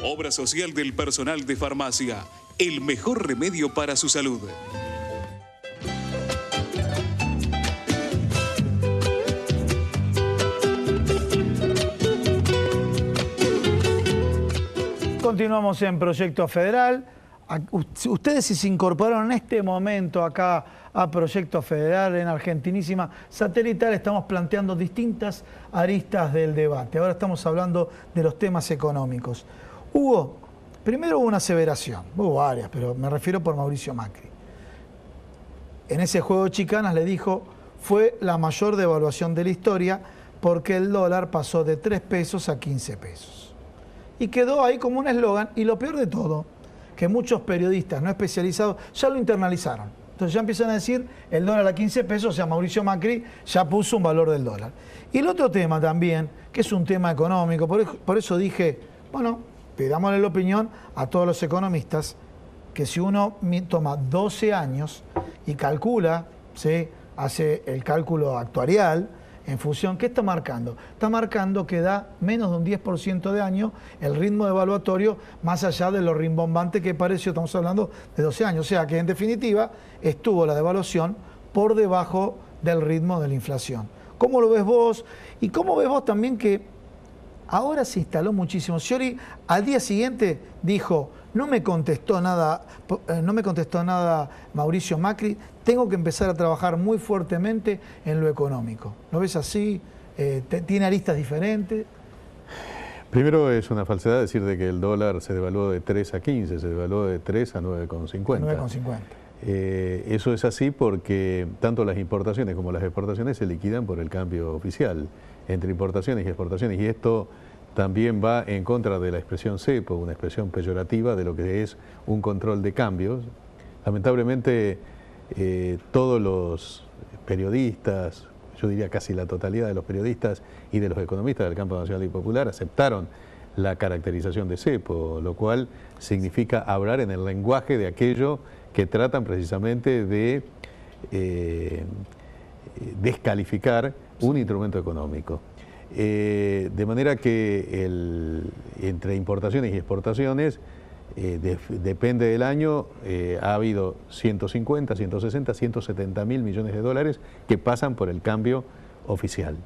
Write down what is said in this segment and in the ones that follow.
Obra social del personal de farmacia. El mejor remedio para su salud. Continuamos en Proyecto Federal. Ustedes si se incorporaron en este momento acá a Proyecto Federal en Argentinísima Satelital, estamos planteando distintas aristas del debate. Ahora estamos hablando de los temas económicos. Primero hubo una aseveración, hubo varias, pero me refiero por Mauricio Macri. En ese juego de chicanas le dijo, fue la mayor devaluación de la historia porque el dólar pasó de 3 pesos a 15 pesos. Y quedó ahí como un eslogan, y lo peor de todo, que muchos periodistas no especializados ya lo internalizaron. Entonces ya empiezan a decir, el dólar a 15 pesos, o sea, Mauricio Macri ya puso un valor del dólar. Y el otro tema también, que es un tema económico, por eso dije, bueno, pidámosle la opinión a todos los economistas, que si uno toma 12 años y calcula, ¿sí?, hace el cálculo actuarial, en función, ¿qué está marcando? Está marcando que da menos de un 10% de año el ritmo devaluatorio, más allá de lo rimbombante que pareció, estamos hablando de 12 años. O sea que en definitiva estuvo la devaluación por debajo del ritmo de la inflación. ¿Cómo lo ves vos? Y cómo ves vos también que ahora se instaló muchísimo. Scioli al día siguiente dijo, no me contestó nada Mauricio Macri, tengo que empezar a trabajar muy fuertemente en lo económico. ¿Lo ves así? ¿Tiene aristas diferentes? Primero, es una falsedad decir de que el dólar se devaluó de 3 a 15, se devaluó de 3 a 9,50. 9,50. Eso es así porque tanto las importaciones como las exportaciones se liquidan por el cambio oficial entre importaciones y exportaciones, y esto también va en contra de la expresión cepo, una expresión peyorativa de lo que es un control de cambios. Lamentablemente, todos los periodistas, yo diría casi la totalidad de los periodistas y de los economistas del campo nacional y popular aceptaron la caracterización de cepo, lo cual significa hablar en el lenguaje de aquello que tratan precisamente de descalificar un instrumento económico. De manera que entre importaciones y exportaciones, depende del año, ha habido 150, 160, 170 mil millones de dólares que pasan por el cambio oficial.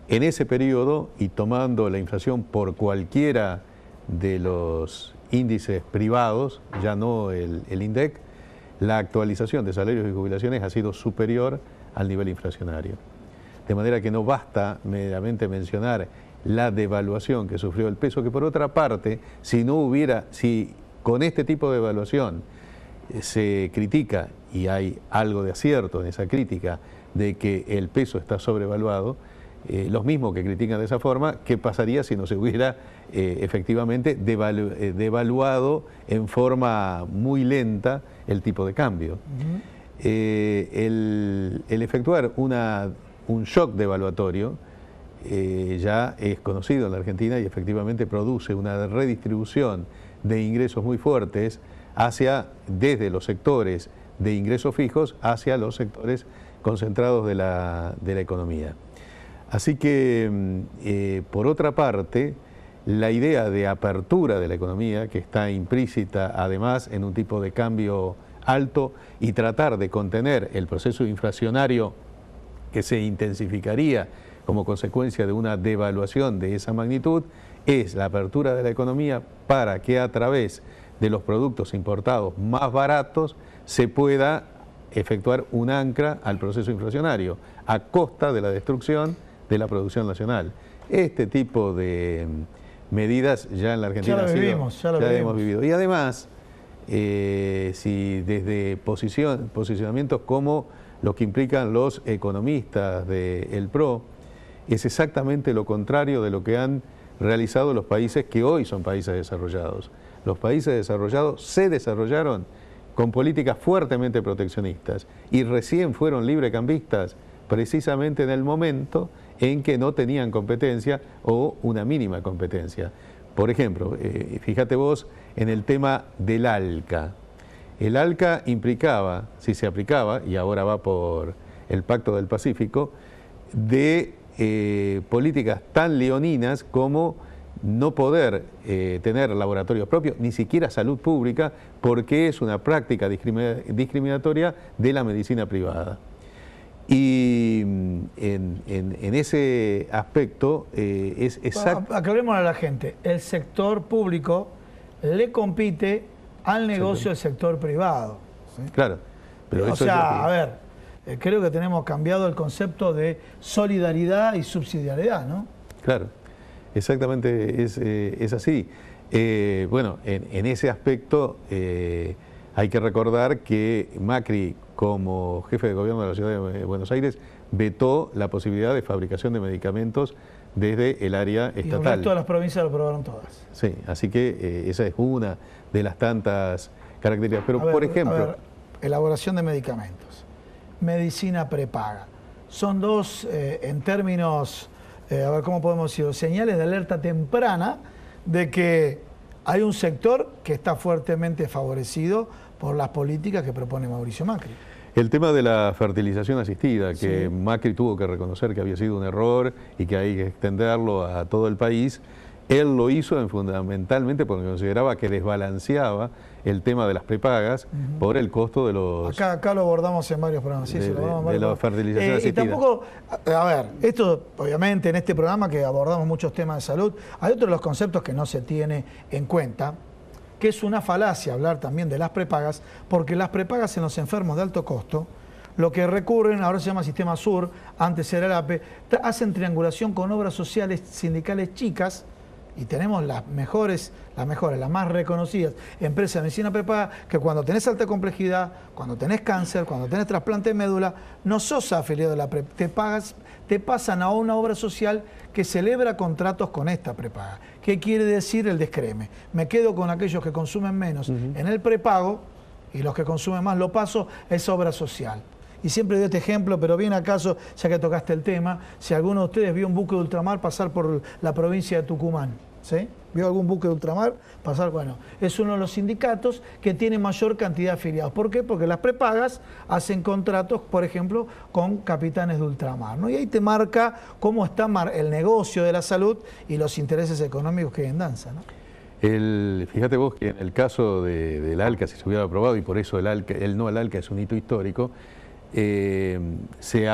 En ese periodo, y tomando la inflación por cualquiera de los índices privados, ya no el INDEC, la actualización de salarios y jubilaciones ha sido superior al nivel inflacionario. De manera que no basta meramente mencionar la devaluación que sufrió el peso, que por otra parte, si con este tipo de devaluación se critica, y hay algo de acierto en esa crítica, de que el peso está sobrevaluado, los mismos que critican de esa forma, ¿qué pasaría si no se hubiera efectivamente devaluado en forma muy lenta el tipo de cambio? El efectuar un shock devaluatorio ya es conocido en la Argentina y efectivamente produce una redistribución de ingresos muy fuertes desde los sectores de ingresos fijos hacia los sectores concentrados de la economía. Así que, por otra parte, la idea de apertura de la economía, que está implícita además en un tipo de cambio alto, y tratar de contener el proceso inflacionario que se intensificaría como consecuencia de una devaluación de esa magnitud, es la apertura de la economía para que a través de los productos importados más baratos se pueda efectuar un ancla al proceso inflacionario a costa de la destrucción de la producción nacional. Este tipo de medidas ya en la Argentina ya lo hemos vivido. Y además, si desde posicionamientos como los que implican los economistas del PRO, es exactamente lo contrario de lo que han realizado los países que hoy son países desarrollados. Los países desarrollados se desarrollaron con políticas fuertemente proteccionistas y recién fueron librecambistas precisamente en el momento en que no tenían competencia o una mínima competencia. Por ejemplo, fíjate vos en el tema del ALCA. El ALCA implicaba, si se aplicaba, y ahora va por el Pacto del Pacífico, de políticas tan leoninas como no poder tener laboratorios propios, ni siquiera salud pública, porque es una práctica discriminatoria de la medicina privada. Y en ese aspecto es exacto. Aclarémosle a la gente, el sector público le compite al negocio del sector privado. ¿Sí? Claro. Pero o sea, a ver, creo que tenemos cambiado el concepto de solidaridad y subsidiariedad, ¿no? Claro, exactamente es así. Bueno, en ese aspecto hay que recordar que Macri, como jefe de gobierno de la ciudad de Buenos Aires, vetó la posibilidad de fabricación de medicamentos desde el área estatal. Y el resto de las provincias lo aprobaron todas. Sí, así que esa es una de las tantas características. Pero, por ejemplo... elaboración de medicamentos, medicina prepaga. Son dos, en términos, a ver cómo podemos decirlo, señales de alerta temprana de que hay un sector que está fuertemente favorecido por las políticas que propone Mauricio Macri. El tema de la fertilización asistida, que Macri tuvo que reconocer que había sido un error y que hay que extenderlo a todo el país, él lo hizo fundamentalmente porque consideraba que desbalanceaba el tema de las prepagas por el costo de los... Acá lo abordamos en varios programas. Sí, de la fertilización asistida. Y tampoco, a ver, esto obviamente en este programa que abordamos muchos temas de salud, hay otro de los conceptos que no se tiene en cuenta, que es una falacia hablar también de las prepagas, porque las prepagas en los enfermos de alto costo, lo que recurren, ahora se llama Sistema Sur, antes era el APE, hacen triangulación con obras sociales sindicales chicas, y tenemos las mejores, las más reconocidas empresas de medicina prepaga, que cuando tenés alta complejidad, cuando tenés cáncer, cuando tenés trasplante de médula, no sos afiliado de la prepaga, te pasan a una obra social que celebra contratos con esta prepaga. ¿Qué quiere decir el descreme? Me quedo con aquellos que consumen menos en el prepago y los que consumen más lo paso a esa obra social. Y siempre doy este ejemplo, pero bien acaso, ya que tocaste el tema, si alguno de ustedes vio un buque de ultramar pasar por la provincia de Tucumán, ¿sí? ¿Vio algún buque de ultramar pasar? Bueno, es uno de los sindicatos que tiene mayor cantidad de afiliados. ¿Por qué? Porque las prepagas hacen contratos, por ejemplo, con capitanes de ultramar, ¿no? Y ahí te marca cómo está el negocio de la salud y los intereses económicos que hay en danza, ¿no? Fíjate vos que en el caso del ALCA, si se hubiera aprobado, y por eso el no al ALCA es un hito histórico, se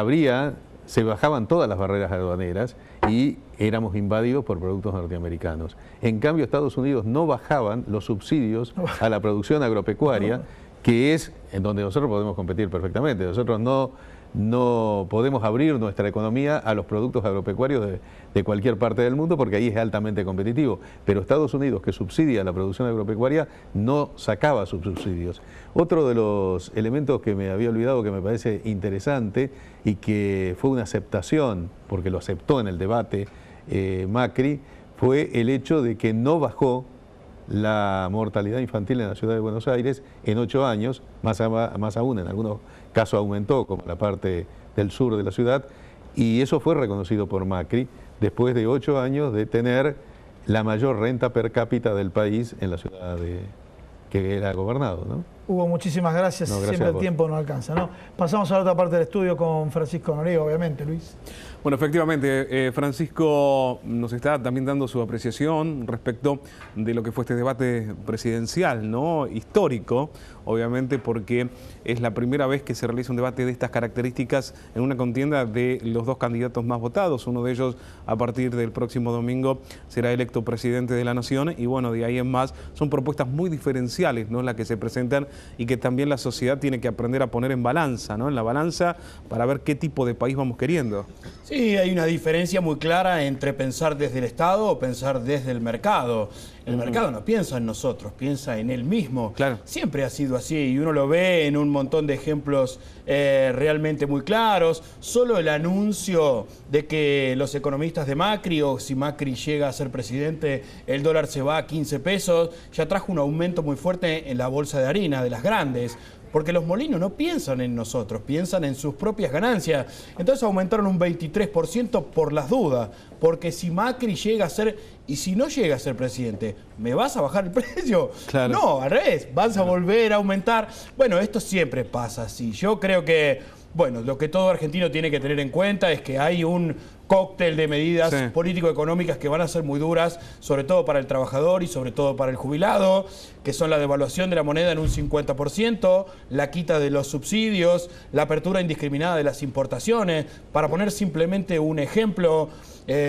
bajaban todas las barreras aduaneras y éramos invadidos por productos norteamericanos. En cambio, Estados Unidos no bajaban los subsidios a la producción agropecuaria, que es en donde nosotros podemos competir perfectamente. Nosotros no podemos abrir nuestra economía a los productos agropecuarios de cualquier parte del mundo porque ahí es altamente competitivo. Pero Estados Unidos, que subsidia la producción agropecuaria, no sacaba sus subsidios. Otro de los elementos que me había olvidado, que me parece interesante y que fue una aceptación, porque lo aceptó en el debate Macri, fue el hecho de que no bajó la mortalidad infantil en la ciudad de Buenos Aires en 8 años, más aún en algunos casos aumentó, como en la parte del sur de la ciudad, y eso fue reconocido por Macri después de 8 años de tener la mayor renta per cápita del país en la ciudad que era gobernado, ¿no? Hugo, muchísimas gracias. Siempre el tiempo no alcanza, ¿no? Pasamos a la otra parte del estudio con Francisco Noriega, obviamente, Luis. Bueno, efectivamente, Francisco nos está también dando su apreciación respecto de lo que fue este debate presidencial, ¿no? Histórico, obviamente, porque es la primera vez que se realiza un debate de estas características en una contienda de los dos candidatos más votados. Uno de ellos, a partir del próximo domingo, será electo presidente de la Nación y, bueno, de ahí en más, son propuestas muy diferenciales, ¿no?, las que se presentan y que también la sociedad tiene que aprender a poner en balanza, ¿no? En la balanza para ver qué tipo de país vamos queriendo. Sí, hay una diferencia muy clara entre pensar desde el Estado o pensar desde el mercado. El mercado no piensa en nosotros, piensa en él mismo. Claro. Siempre ha sido así y uno lo ve en un montón de ejemplos realmente muy claros. Solo el anuncio de que los economistas de Macri, o si Macri llega a ser presidente, el dólar se va a 15 pesos, ya trajo un aumento muy fuerte en la bolsa de harina de las grandes. Porque los molinos no piensan en nosotros, piensan en sus propias ganancias. Entonces aumentaron un 23% por las dudas. Porque si Macri llega a ser, y si no llega a ser presidente, ¿me vas a bajar el precio? Claro. No, al revés, vas a volver a aumentar. Bueno, esto siempre pasa así. Yo creo que, bueno, lo que todo argentino tiene que tener en cuenta es que hay un cóctel de medidas Sí. político-económicas que van a ser muy duras, sobre todo para el trabajador y sobre todo para el jubilado, que son la devaluación de la moneda en un 50%, la quita de los subsidios, la apertura indiscriminada de las importaciones. Para poner simplemente un ejemplo,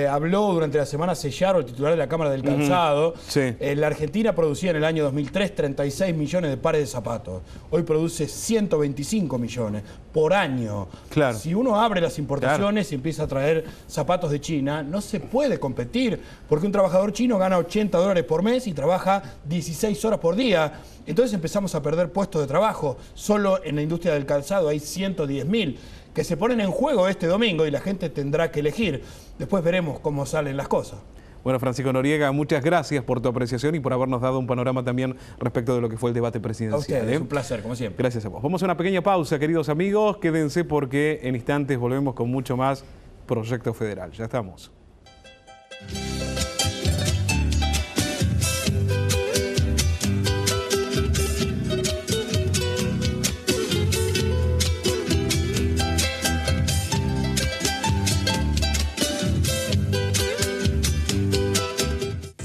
habló durante la semana Sellaro, el titular de la Cámara del Calzado. Sí. La Argentina producía en el año 2003 36 millones de pares de zapatos. Hoy produce 125 millones por año. Claro. Si uno abre las importaciones y empieza a traer zapatos de China, no se puede competir, porque un trabajador chino gana $80 por mes y trabaja 16 horas por día. Entonces empezamos a perder puestos de trabajo. Solo en la industria del calzado hay 110.000 que se ponen en juego este domingo y la gente tendrá que elegir. Después veremos cómo salen las cosas. Bueno, Francisco Noriega, muchas gracias por tu apreciación y por habernos dado un panorama también respecto de lo que fue el debate A presidencial. ustedes, un placer, como siempre. Gracias a vos. Vamos a una pequeña pausa, queridos amigos. Quédense porque en instantes volvemos con mucho más Proyecto Federal. Ya estamos.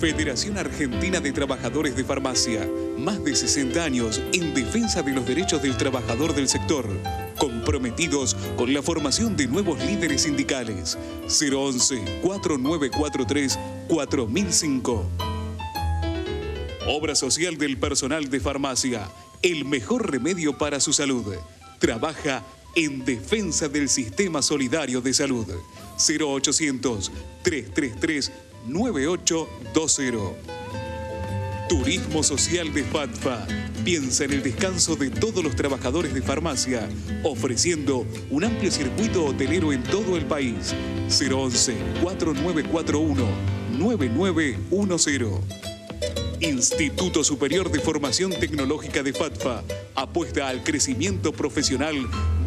Federación Argentina de Trabajadores de Farmacia. Más de 60 años en defensa de los derechos del trabajador del sector. Comprometidos con la formación de nuevos líderes sindicales. 011-4943-4005. Obra social del personal de farmacia. El mejor remedio para su salud. Trabaja en defensa del sistema solidario de salud. 0800-333-9820. Turismo Social de FATFA. Piensa en el descanso de todos los trabajadores de farmacia, ofreciendo un amplio circuito hotelero en todo el país. 011-4941-9910. Instituto Superior de Formación Tecnológica de FATFA apuesta al crecimiento profesional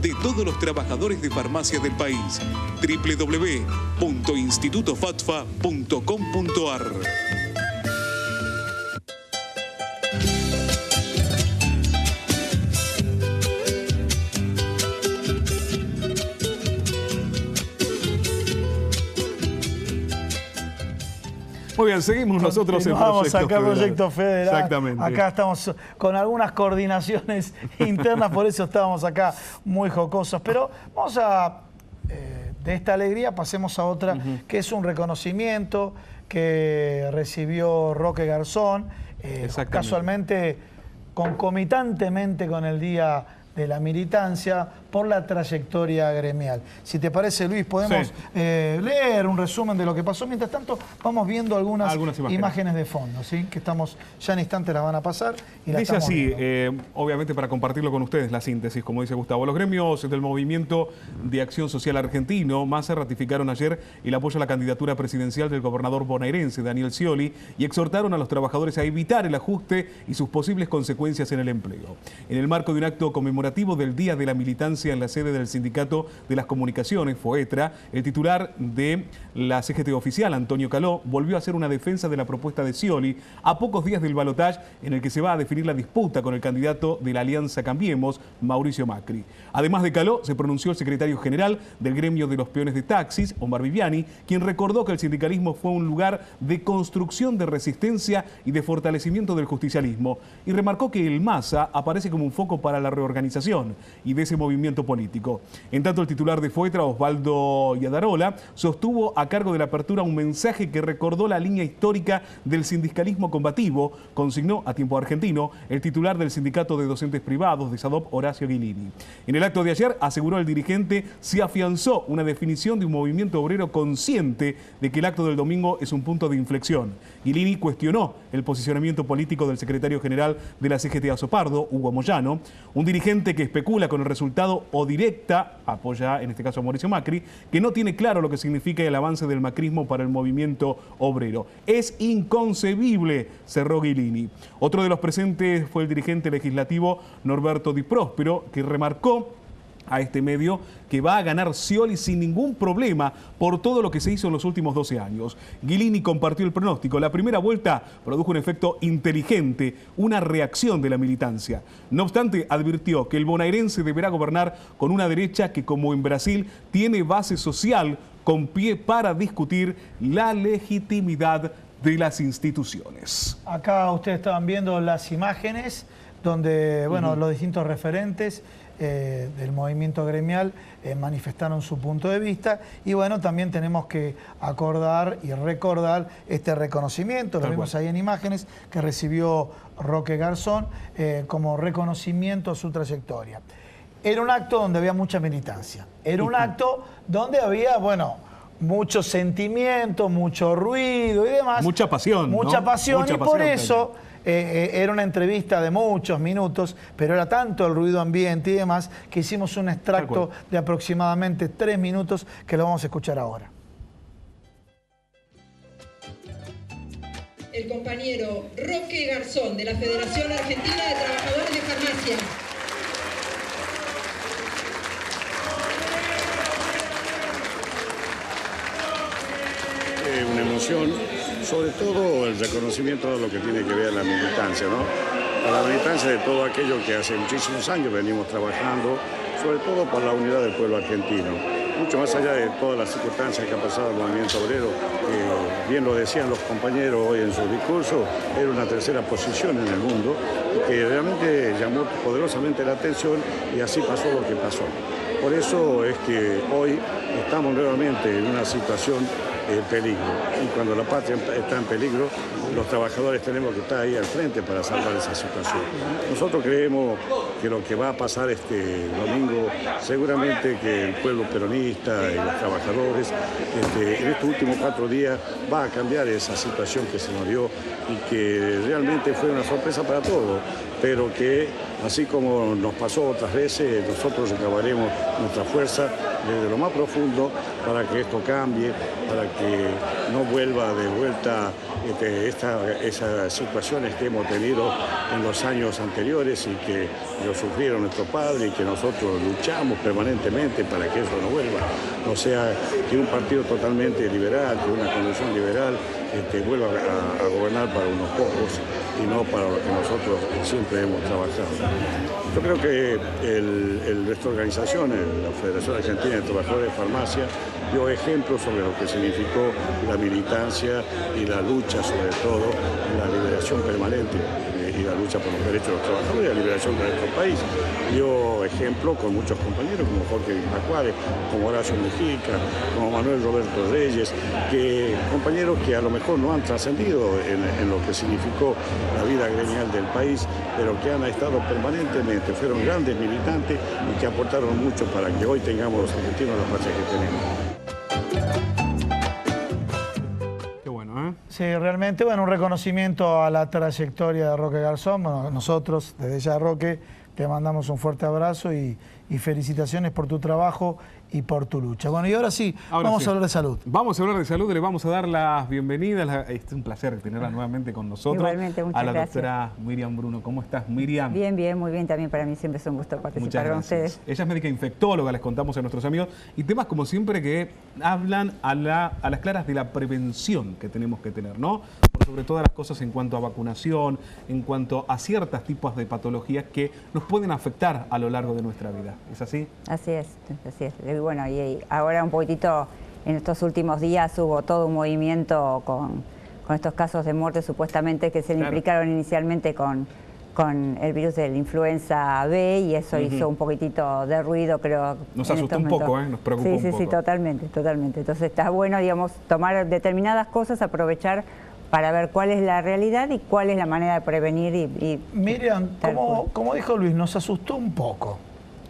de todos los trabajadores de farmacia del país. www.institutofatfa.com.ar. Muy bien, seguimos nosotros en Vamos acá Federal. Proyecto Federal. Exactamente. Acá estamos con algunas coordinaciones internas, por eso estábamos acá muy jocosos. Pero vamos a, de esta alegría, pasemos a otra, que es un reconocimiento que recibió Roque Garzón, casualmente, concomitantemente con el Día de la Militancia, por la trayectoria gremial. Si te parece, Luis, podemos leer un resumen de lo que pasó. Mientras tanto, vamos viendo algunas imágenes de fondo, ¿sí? Que estamos, ya en instantes las van a pasar. Y las dice así, viendo. obviamente para compartirlo con ustedes, la síntesis, como dice Gustavo. Los gremios del Movimiento de Acción Social Argentino, MASA, ratificaron ayer el apoyo a la candidatura presidencial del gobernador bonaerense, Daniel Scioli, y exhortaron a los trabajadores a evitar el ajuste y sus posibles consecuencias en el empleo. En el marco de un acto conmemorativo del Día de la Militancia en la sede del Sindicato de las Comunicaciones, FOETRA, el titular de la CGT oficial, Antonio Caló, volvió a hacer una defensa de la propuesta de Scioli a pocos días del balotaje en el que se va a definir la disputa con el candidato de la Alianza Cambiemos, Mauricio Macri. Además de Caló, se pronunció el secretario general del gremio de los peones de taxis, Omar Viviani, quien recordó que el sindicalismo fue un lugar de construcción de resistencia y de fortalecimiento del justicialismo, y remarcó que el MASA aparece como un foco para la reorganización y de ese movimiento político. En tanto, el titular de FOETRA, Osvaldo Yadarola, sostuvo a cargo de la apertura un mensaje que recordó la línea histórica del sindicalismo combativo, consignó a Tiempo Argentino el titular del Sindicato de Docentes Privados de SADOP, Horacio Guilini. En el acto de ayer, aseguró el dirigente, se afianzó una definición de un movimiento obrero consciente de que el acto del domingo es un punto de inflexión. Guilini cuestionó el posicionamiento político del secretario general de la CGT Azopardo, Hugo Moyano, un dirigente que especula con el resultado o directa, apoya en este caso a Mauricio Macri, que no tiene claro lo que significa el avance del macrismo para el movimiento obrero. Es inconcebible, cerró Guilini. Otro de los presentes fue el dirigente legislativo Norberto Di Próspero, que remarcó a este medio que va a ganar Scioli sin ningún problema por todo lo que se hizo en los últimos 12 años. Guilini compartió el pronóstico. La primera vuelta produjo un efecto inteligente, una reacción de la militancia. No obstante, advirtió que el bonaerense deberá gobernar con una derecha que, como en Brasil, tiene base social con pie para discutir la legitimidad de las instituciones. Acá ustedes estaban viendo las imágenes donde, bueno, los distintos referentes del movimiento gremial manifestaron su punto de vista, y bueno, también tenemos que acordar y recordar este reconocimiento, lo vimos ahí en imágenes, que recibió Roque Garzón como reconocimiento a su trayectoria. Era un acto donde había mucha militancia, era un acto donde había, bueno, mucho sentimiento, mucho ruido y demás. Mucha pasión, Mucha ¿no? pasión, Mucha y por pasión, eso era una entrevista de muchos minutos, pero era tanto el ruido ambiente y demás que hicimos un extracto de aproximadamente 3 minutos que lo vamos a escuchar ahora. El compañero Roque Garzón, de la Federación Argentina de Trabajadores de Farmacia. Una emoción, sobre todo el reconocimiento de lo que tiene que ver la militancia, ¿no? A la militancia de todo aquello que hace muchísimos años venimos trabajando, sobre todo por la unidad del pueblo argentino. Mucho más allá de todas las circunstancias que ha pasado el movimiento obrero, que bien lo decían los compañeros hoy en su discurso, era una tercera posición en el mundo, y que realmente llamó poderosamente la atención, y así pasó lo que pasó. Por eso es que hoy estamos nuevamente en una situación de peligro, y cuando la patria está en peligro, los trabajadores tenemos que estar ahí al frente para salvar esa situación. Nosotros creemos que lo que va a pasar este domingo, seguramente que el pueblo peronista y los trabajadores en estos últimos 4 días va a cambiar esa situación que se nos dio, y que realmente fue una sorpresa para todos, pero que así como nos pasó otras veces, nosotros recabaremos nuestra fuerza desde lo más profundo para que esto cambie, para que no vuelva de vuelta esas situaciones que hemos tenido en los años anteriores y que lo sufrieron nuestros padres, y que nosotros luchamos permanentemente para que eso no vuelva. O sea, que un partido totalmente liberal, que una convención liberal vuelva a gobernar para unos pocos y no para lo que nosotros siempre hemos trabajado. Yo creo que nuestra organización, la Federación Argentina de Trabajadores de Farmacia, dio ejemplo sobre lo que significó la militancia y la lucha, sobre todo, la liberación permanente y la lucha por los derechos de los trabajadores y la liberación de nuestro país. Dio ejemplo con muchos compañeros, como Jorge Juárez, como Horacio Mujica, como Manuel Roberto Reyes, compañeros que a lo mejor no han trascendido en lo que significó la vida gremial del país, pero que han estado permanentemente, fueron grandes militantes y que aportaron mucho para que hoy tengamos los argentinos la patria que tenemos. Sí, realmente, bueno, un reconocimiento a la trayectoria de Roque Garzón. Bueno, nosotros, desde ya, Roque, te mandamos un fuerte abrazo y felicitaciones por tu trabajo y por tu lucha. Bueno, y ahora sí, vamos a hablar de salud. Vamos a hablar de salud, le vamos a dar las bienvenidas. Es un placer tenerla nuevamente con nosotros. Igualmente, muchas gracias. A la doctora Miriam Bruno. ¿Cómo estás, Miriam? Bien, bien, muy bien. También para mí siempre es un gusto participar con ustedes. Ella es médica infectóloga, les contamos a nuestros amigos, y temas como siempre que hablan a las claras de la prevención que tenemos que tener, ¿no? Por sobre todas las cosas en cuanto a vacunación, en cuanto a ciertos tipos de patologías que nos pueden afectar a lo largo de nuestra vida. ¿Es así? Así es, así es. Y bueno, y ahora un poquitito, en estos últimos días hubo todo un movimiento con estos casos de muerte supuestamente que se le implicaron inicialmente con el virus de la influenza B, y eso hizo un poquitito de ruido, creo. Nos asustó un poco, nos preocupó un poco. Sí, totalmente, totalmente. Entonces está bueno, digamos, tomar determinadas cosas, aprovechar para ver cuál es la realidad y cuál es la manera de prevenir y Miriam, como dijo Luis, nos asustó un poco.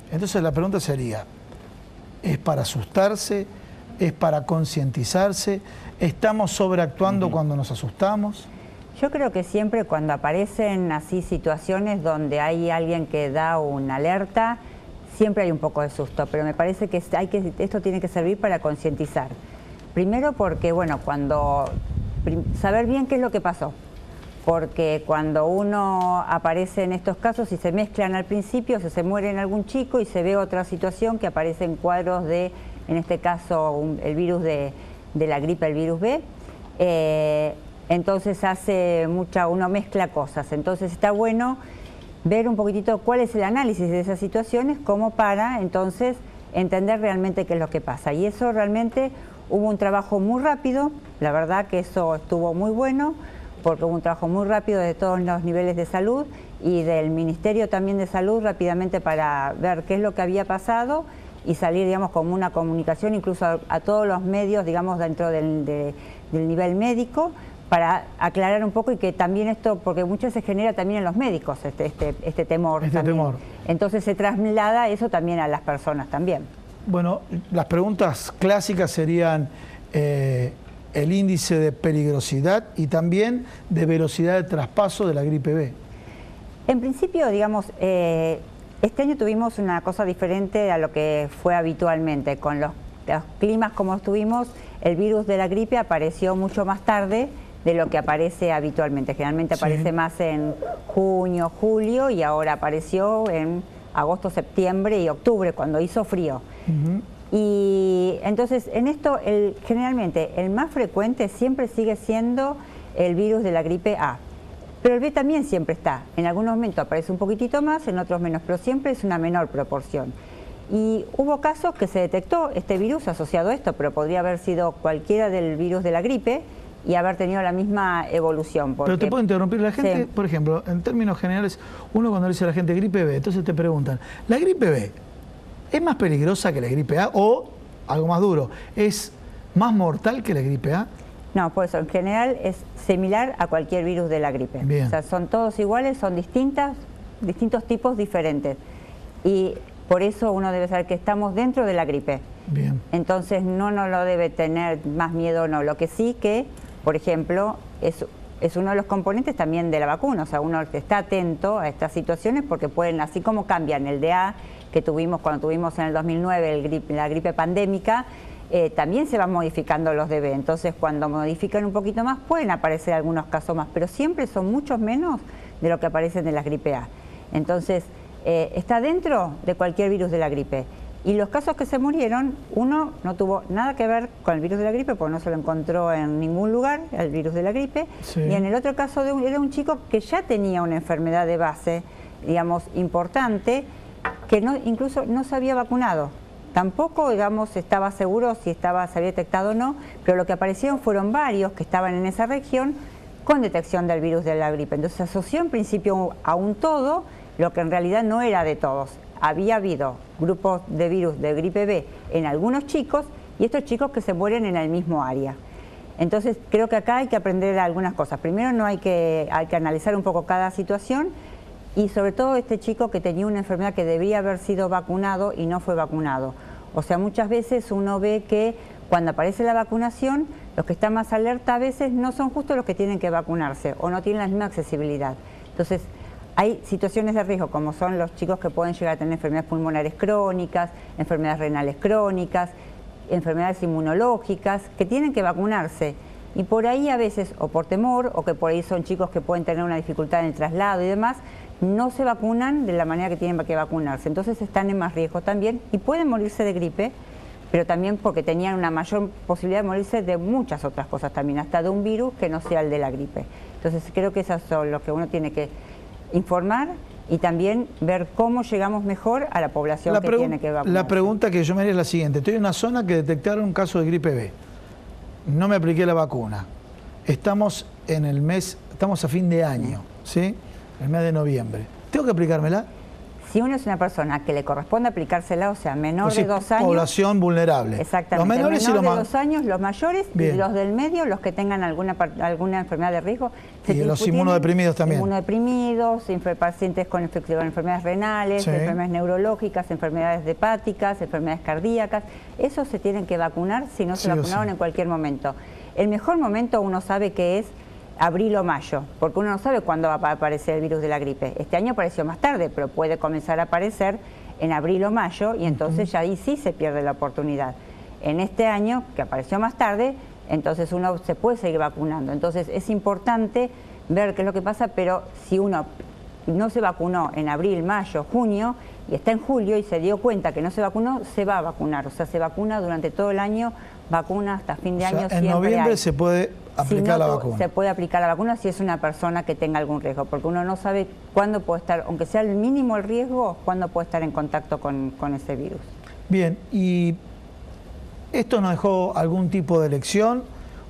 Entonces la pregunta sería, ¿es para asustarse? ¿Es para concientizarse? ¿Estamos sobreactuando cuando nos asustamos? Yo creo que siempre cuando aparecen así situaciones donde hay alguien que da una alerta, siempre hay un poco de susto, pero me parece que esto tiene que servir para concientizar. Primero porque, bueno, saber bien qué es lo que pasó. Porque cuando uno aparece en estos casos y se mezclan al principio, se muere en algún chico y se ve otra situación que aparece en cuadros de, en este caso, el virus de la gripe, el virus B, entonces uno mezcla cosas. Entonces está bueno ver un poquitito cuál es el análisis de esas situaciones como para entonces entender realmente qué es lo que pasa. Y eso realmente hubo un trabajo muy rápido, la verdad que eso estuvo muy bueno, porque hubo un trabajo muy rápido de todos los niveles de salud y del Ministerio también de Salud rápidamente para ver qué es lo que había pasado y salir, digamos, con una comunicación incluso a todos los medios, digamos, dentro del nivel médico, para aclarar un poco y que también esto, porque muchas veces genera también en los médicos este temor. Temor. Entonces se traslada eso también a las personas también. Bueno, las preguntas clásicas serían el índice de peligrosidad y también de velocidad de traspaso de la gripe B. En principio, digamos, este año tuvimos una cosa diferente a lo que fue habitualmente. Con los climas como estuvimos, el virus de la gripe apareció mucho más tarde de lo que aparece habitualmente. Generalmente aparece más en junio, julio, y ahora apareció en agosto, septiembre y octubre, cuando hizo frío. Y entonces, en esto, generalmente, el más frecuente siempre sigue siendo el virus de la gripe A. Pero el B también siempre está. En algunos momentos aparece un poquitito más, en otros menos, pero siempre es una menor proporción. Y hubo casos que se detectó este virus asociado a esto, pero podría haber sido cualquiera del virus de la gripe y haber tenido la misma evolución. Porque, pero te puedo interrumpir, la gente, por ejemplo, en términos generales, uno cuando dice a la gente gripe B, entonces te preguntan, ¿la gripe B es más peligrosa que la gripe A o, algo más duro, es más mortal que la gripe A? No, por eso, en general es similar a cualquier virus de la gripe. Bien. O sea, son todos iguales, son distintos tipos diferentes. Y por eso uno debe saber que estamos dentro de la gripe. Bien. Entonces no lo debe tener más miedo, no. Lo que sí que, por ejemplo, es uno de los componentes también de la vacuna. O sea, uno está atento a estas situaciones porque pueden, así como cambian el DA que tuvimos cuando tuvimos en el 2009 la gripe pandémica, también se van modificando los DB. Entonces, cuando modifican un poquito más, pueden aparecer algunos casos más, pero siempre son muchos menos de lo que aparecen de la gripe A. Entonces, está dentro de cualquier virus de la gripe. Y los casos que se murieron, uno no tuvo nada que ver con el virus de la gripe, porque no se lo encontró en ningún lugar, el virus de la gripe. Sí. Y en el otro caso era un chico que ya tenía una enfermedad de base, digamos, importante, que incluso no se había vacunado. Tampoco, digamos, estaba seguro si se había detectado o no, pero lo que aparecieron fueron varios que estaban en esa región con detección del virus de la gripe. Entonces se asoció en principio a un todo, lo que en realidad no era de todos. Había habido grupos de virus de gripe B en algunos chicos y estos chicos que se mueren en el mismo área. Entonces creo que acá hay que aprender algunas cosas. Primero hay que analizar un poco cada situación. Y sobre todo este chico que tenía una enfermedad que debería haber sido vacunado y no fue vacunado. O sea, muchas veces uno ve que cuando aparece la vacunación, los que están más alerta a veces no son justo los que tienen que vacunarse o no tienen la misma accesibilidad. Entonces, hay situaciones de riesgo como son los chicos que pueden llegar a tener enfermedades pulmonares crónicas, enfermedades renales crónicas, enfermedades inmunológicas, que tienen que vacunarse. Y por ahí a veces, o por temor, o que por ahí son chicos que pueden tener una dificultad en el traslado y demás, no se vacunan de la manera que tienen que vacunarse. Entonces están en más riesgo también y pueden morirse de gripe, pero también porque tenían una mayor posibilidad de morirse de muchas otras cosas también, hasta de un virus que no sea el de la gripe. Entonces creo que esos son los que uno tiene que informar y también ver cómo llegamos mejor a la población que tiene que vacunarse. La pregunta que yo me haría es la siguiente. Estoy en una zona que detectaron un caso de gripe B. No me apliqué la vacuna. Estamos a fin de año, ¿sí? El mes de noviembre. ¿Tengo que aplicármela? Si uno es una persona que le corresponde aplicársela, o sea, menor de 2 años... Población vulnerable. Exactamente. Los menores menor y los de 2 años, los mayores, y los del medio, los que tengan alguna enfermedad de riesgo. Y los inmunodeprimidos también. Inmunodeprimidos, pacientes con enfermedades renales, enfermedades neurológicas, enfermedades hepáticas, enfermedades cardíacas. Esos se tienen que vacunar si no se vacunaron en cualquier momento. El mejor momento uno sabe que es abril o mayo, porque uno no sabe cuándo va a aparecer el virus de la gripe. Este año apareció más tarde, pero puede comenzar a aparecer en abril o mayo y entonces ya ahí sí se pierde la oportunidad. En este año, que apareció más tarde, entonces uno se puede seguir vacunando. Entonces es importante ver qué es lo que pasa, pero si uno no se vacunó en abril, mayo, junio y está en julio y se dio cuenta que no se vacunó, se va a vacunar. O sea, se vacuna durante todo el año, vacuna hasta fin de año. En noviembre se puede aplicar la vacuna. Se puede aplicar la vacuna si es una persona que tenga algún riesgo, porque uno no sabe cuándo puede estar, aunque sea el mínimo el riesgo, cuándo puede estar en contacto con ese virus. Bien, ¿y esto nos dejó algún tipo de lección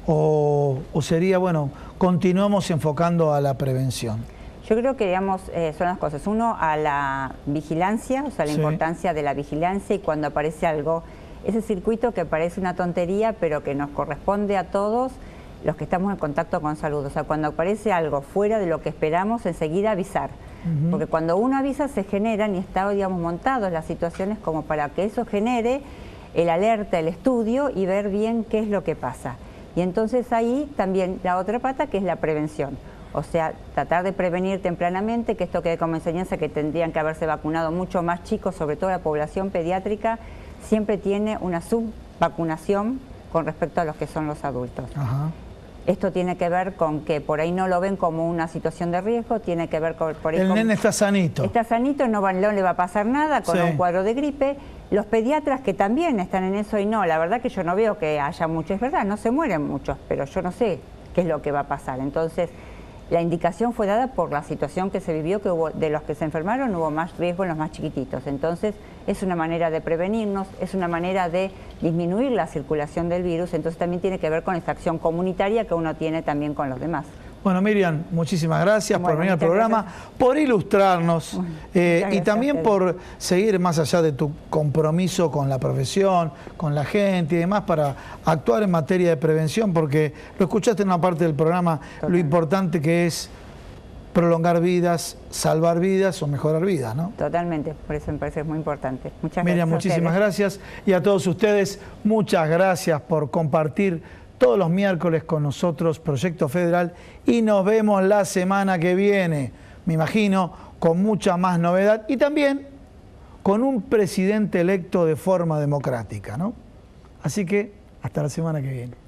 o sería, bueno, continuamos enfocando a la prevención? Yo creo que, digamos, son las cosas. Uno, a la vigilancia, o sea, la importancia de la vigilancia, y cuando aparece algo, ese circuito que parece una tontería, pero que nos corresponde a todos los que estamos en contacto con salud. O sea, cuando aparece algo fuera de lo que esperamos, enseguida avisar. Porque cuando uno avisa se generan y está, digamos, montados las situaciones como para que eso genere el alerta, el estudio y ver bien qué es lo que pasa. Y entonces ahí también la otra pata, que es la prevención. O sea, tratar de prevenir tempranamente, que esto quede como enseñanza, que tendrían que haberse vacunado mucho más chicos, sobre todo la población pediátrica, siempre tiene una subvacunación con respecto a los que son los adultos. Esto tiene que ver con que por ahí no lo ven como una situación de riesgo, tiene que ver con... Por ahí el nene está sanito. Está sanito, no le va a pasar nada con un cuadro de gripe. Los pediatras que también están en eso y no, la verdad que yo no veo que haya mucho, es verdad, no se mueren muchos, pero yo no sé qué es lo que va a pasar. Entonces, la indicación fue dada por la situación que se vivió, que hubo, de los que se enfermaron hubo más riesgo en los más chiquititos. Entonces, es una manera de prevenirnos, es una manera de disminuir la circulación del virus, entonces también tiene que ver con esta acción comunitaria que uno tiene también con los demás. Bueno, Miriam, muchísimas gracias por venir al programa, por ilustrarnos y también por seguir más allá de tu compromiso con la profesión, con la gente y demás, para actuar en materia de prevención, porque lo escuchaste en una parte del programa, lo importante que es prolongar vidas, salvar vidas o mejorar vidas, ¿no? Totalmente, por eso me parece muy importante. Muchas Miriam, gracias. muchísimas gracias. Y a todos ustedes, muchas gracias por compartir todos los miércoles con nosotros Proyecto Federal, y nos vemos la semana que viene, me imagino, con mucha más novedad y también con un presidente electo de forma democrática, ¿no? Así que hasta la semana que viene.